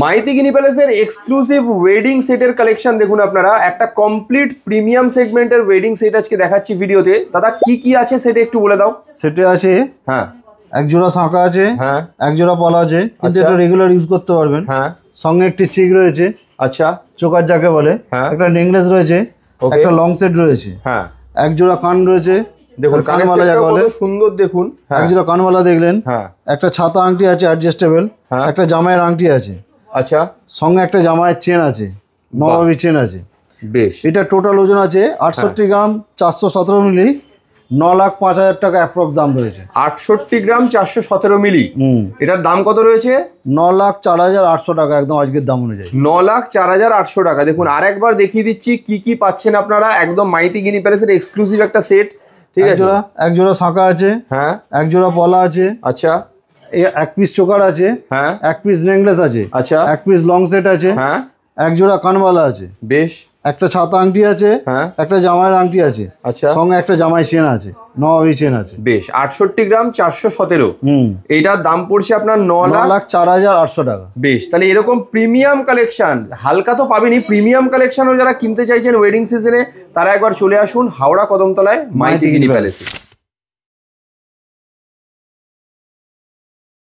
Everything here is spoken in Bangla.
মাইথিগিনি প্যালেসের এক্সক্লুসিভ ওয়েডিং সেটের কালেকশন দেখুন আপনারা। একটা কমপ্লিট প্রিমিয়াম সেগমেন্টের ওয়েডিং সেট আজকে দেখাচ্ছি ভিডিওতে। দাদা কি কি আছে সেটা একটু বলে দাও। সেটে আছে হ্যাঁ এক জোড়া শাঁখা আছে, হ্যাঁ এক জোড়া পলা আছে, কিন্তু এটা রেগুলার ইউজ করতে পারবেন। হ্যাঁ সঙ্গে একটি চিক রয়েছে, আচ্ছা চোকার যাকে বলে, হ্যাঁ একটা নেকলেস রয়েছে, একটা লং সেট রয়েছে, হ্যাঁ এক জোড়া কান রয়েছে, দেখুন কানমালা যাকে বলে, কত সুন্দর দেখুন। এক জোড়া কানমালা দেখলেন, হ্যাঁ একটা ছাতা আংটি আছে অ্যাডজাস্টেবল, একটা জামাইয়ের আংটি আছে, আচ্ছা সঙ্গে একটা জামাইয়ের চেন আছে, নবাবী চেন আছে। বেশ, এটা টোটাল ওজন আছে 68 গ্রাম, 417 মিলি, 9,05,000 টাকা অ্যাপ্রক্স দাম রয়েছে। 68 গ্রাম 417 মিলি। এটার দাম কত রয়েছে? 9,04,800 টাকা একদম আজকের দাম অনুযায়ী। 9,04,800 টাকা। দেখুন আরেকবার দেখিয়ে দিচ্ছি কি কি পাচ্ছেন আপনারা। একদম মাইথিগিনি প্যালেসের এক্সক্লুসিভ একটা সেট। ঠিক আছে, এক জোড়া শাঁখা আছে, হ্যাঁ এক জোড়া পলা আছে, আচ্ছা এক পিস চোকার আছে, হ্যাঁ এক পিস নেকলেস আছে, আচ্ছা এক পিস লং সেট আছে, হ্যাঁ এক জোড়া কানবালা আছে, বেশ, একটা ছাতা আংটি আছে, হ্যাঁ একটা জামাইয়ের আংটি আছে, আচ্ছা সঙ্গে একটা জামাই চেন আছে, নবাবী চেন আছে। বেশ, 68 গ্রাম 417। এইটার দাম পড়ছে আপনার 9,04,800 টাকা। বেশ, তাহলে এরকম প্রিমিয়াম কালেকশন হালকা তো পাবেনই, প্রিমিয়াম কালেকশনও যারা কিনতে চাইছেন ওয়েডিং সিজনে তারা একবার চলে আসুন হাওড়া কদমতলায় মাইথিগিনি প্যালেসে।